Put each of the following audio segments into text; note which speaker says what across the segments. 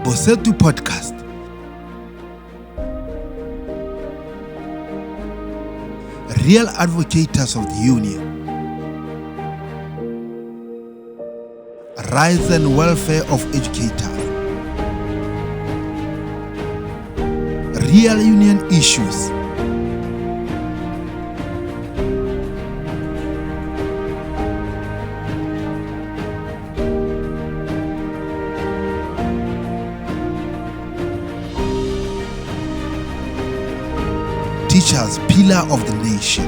Speaker 1: Bosetu podcast. Real advocates of the union. Rights and welfare of educators. Real union issues. Teachers, pillar of the nation.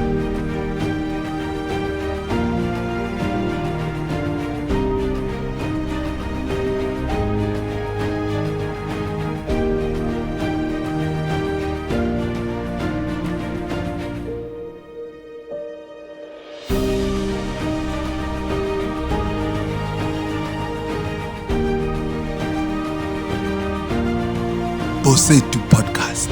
Speaker 1: Bosetu podcast.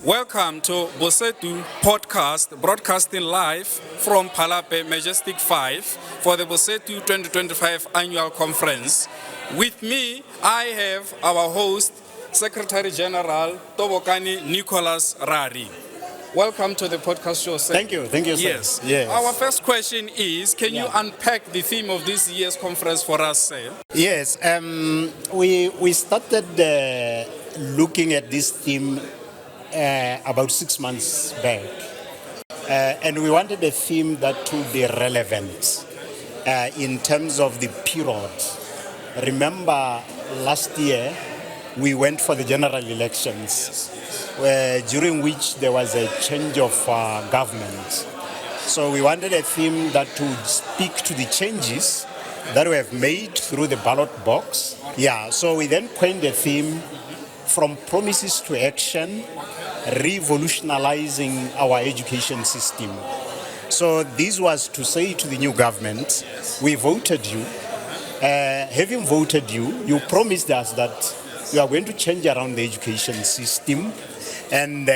Speaker 2: Welcome to Bosetu podcast, broadcasting live from Palape Majestic 5 for the Bosetu 2025 annual conference. With me, I have our host, Secretary General Tobokani Nicholas Rari. Welcome to the podcast show, sir.
Speaker 3: Thank you, sir.
Speaker 2: Yes.
Speaker 3: Yes.
Speaker 2: Our first question is, can you unpack the theme of this year's conference for us, sir?
Speaker 3: Yes, we started looking at this theme about 6 months back, and we wanted a theme that would be relevant in terms of the period. Remember, last year we went for the general elections, during which there was a change of government. So we wanted a theme that would speak to the changes that we have made through the ballot box. Yeah, so we then coined a theme, from promises to action, revolutionizing our education system. So this was to say to the new government, we voted you. Having voted you, you promised us that you are going to change around the education system. And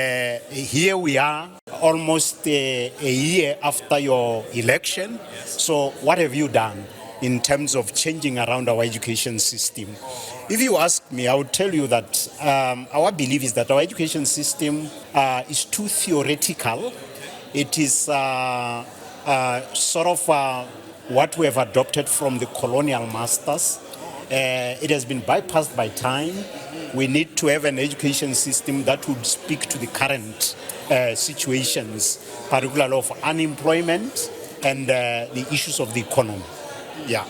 Speaker 3: here we are, almost a year after your election. So what have you done in terms of changing around our education system? If you ask me, I would tell you that our belief is that our education system is too theoretical. It is sort of what we have adopted from the colonial masters. It has been bypassed by time. We need to have an education system that would speak to the current situations, particularly of unemployment and the issues of the economy. Yeah.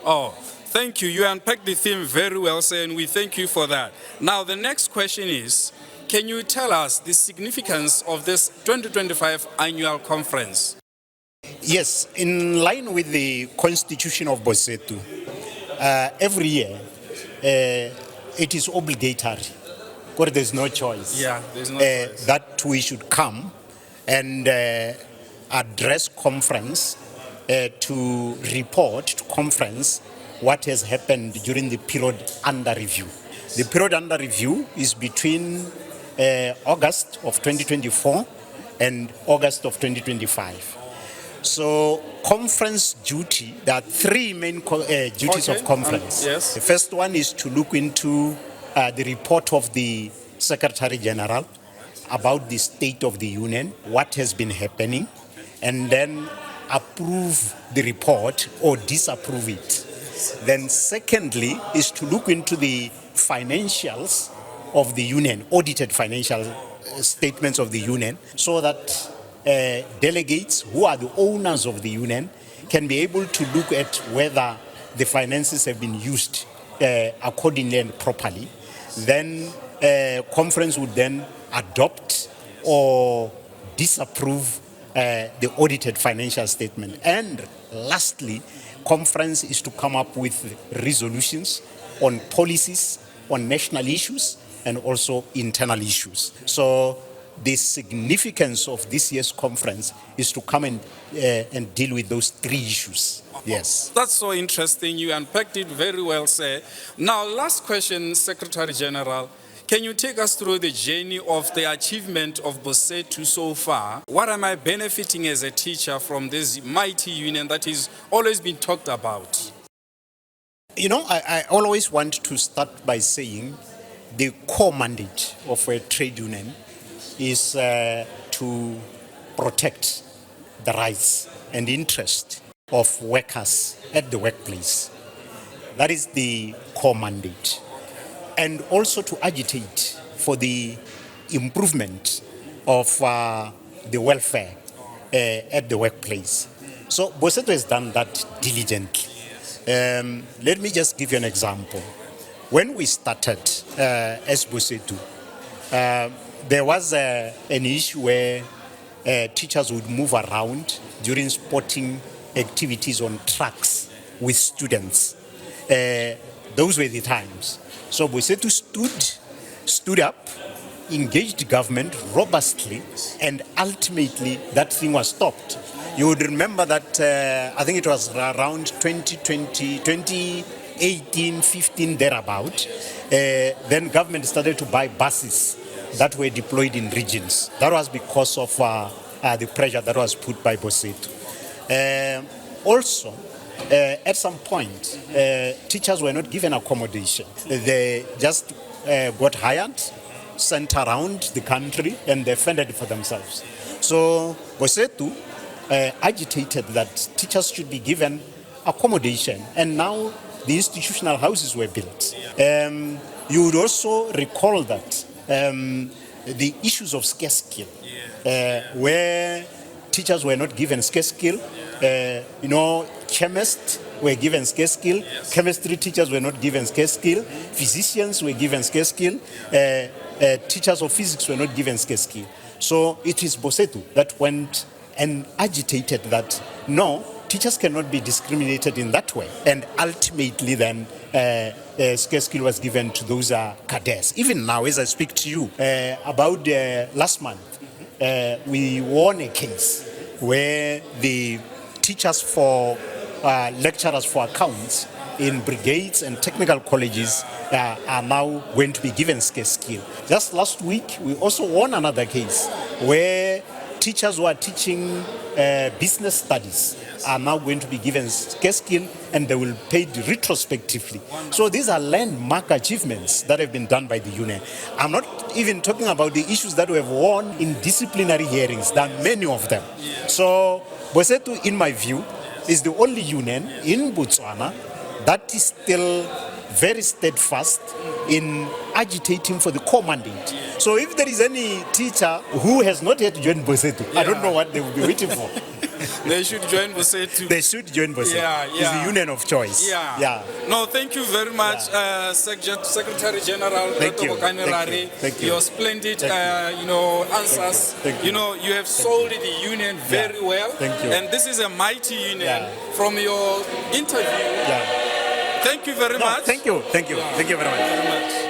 Speaker 2: Oh, thank you. You unpacked the theme very well, sir, and we thank you for that. Now, the next question is, can you tell us the significance of this 2025 annual conference?
Speaker 3: Yes, in line with the constitution of Bosetu, every year it is obligatory, because there's no choice.
Speaker 2: Yeah, there's no choice.
Speaker 3: That we should come and address conference to report to conference what has happened during the period under review. The period under review is between August of 2024 and August of 2025. So conference duty, there are three main duties of conference.
Speaker 2: Yes.
Speaker 3: The first one is to look into the report of the Secretary General about the state of the union, what has been happening, and then approve the report or disapprove it. Then secondly is to look into the financials of the union, audited financial statements of the union, so that delegates who are the owners of the union can be able to look at whether the finances have been used accordingly and properly. Then conference would then adopt or disapprove the audited financial statement. And lastly, conference is to come up with resolutions on policies, on national issues, and also internal issues. So the significance of this year's conference is to come and deal with those three issues. Yes.
Speaker 2: That's so interesting. You unpacked it very well, sir. Now, last question, Secretary General. Can you take us through the journey of the achievement of Bosetu so far? What am I benefiting as a teacher from this mighty union that is always been talked about?
Speaker 3: You know, I always want to start by saying the core mandate of a trade union is to protect the rights and interest of workers at the workplace. That is the core mandate. And also to agitate for the improvement of the welfare at the workplace. So Bosetu has done that diligently. Let me just give you an example. When we started as Bosetu, there was an issue where teachers would move around during sporting activities on trucks with students. Those were the times. So Bosetu stood up, engaged government robustly, and ultimately that thing was stopped. You would remember that I think it was around 2020, 2018, 15, thereabout. Then government started to buy buses that were deployed in regions. That was because of the pressure that was put by Bosetu. Also, at some point, teachers were not given accommodation. They just got hired, sent around the country, and they fended for themselves. So Bosetu agitated that teachers should be given accommodation, and now the institutional houses were built. You would also recall that the issues of scarce skill, where teachers were not given scarce skill, chemists were given scarce skill, chemistry teachers were not given scarce skill, physicians were given scarce skill, teachers of physics were not given scarce skill. So it is Bosetu that went and agitated that no, teachers cannot be discriminated in that way. And ultimately then scarce skill was given to those cadets. Even now, as I speak to you, about last month, we won a case where the teachers for lecturers for accounts in brigades and technical colleges are now going to be given scarce skill. Just last week, we also won another case where teachers who are teaching business studies are now going to be given scarce skill, and they will pay retrospectively. So these are landmark achievements that have been done by the union. I'm not even talking about the issues that we have won in disciplinary hearings. There are many of them. So Bosetu, in my view, is the only union in Botswana that is still very steadfast in agitating for the core mandate. So if there is any teacher who has not yet joined Bosetu, I don't know what they will be waiting for.
Speaker 2: They should join Bosetu.
Speaker 3: They should join Bosetu. It's the union of choice.
Speaker 2: No, thank you very much, Secretary General Tobokani Rari.
Speaker 3: Thank you.
Speaker 2: Your splendid, answers.
Speaker 3: Thank you.
Speaker 2: You have sold the union very well.
Speaker 3: Thank you.
Speaker 2: And this is a mighty union from your interview. Thank you very much.
Speaker 3: Thank you. Thank you very much.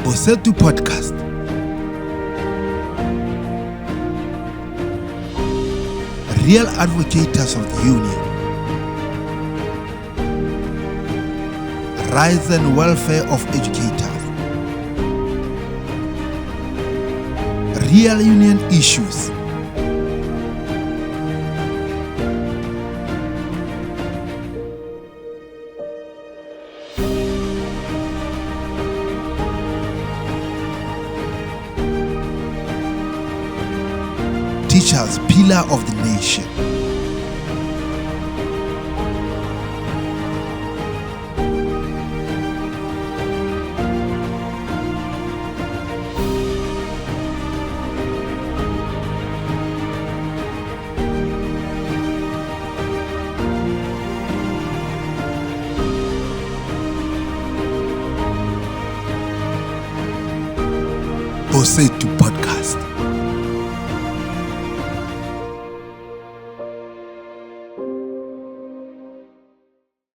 Speaker 1: Bosetu Podcast. Real advocates of the union. Rights and welfare of educators. Real union issues. pillar of the nation. Bosetu Podcast.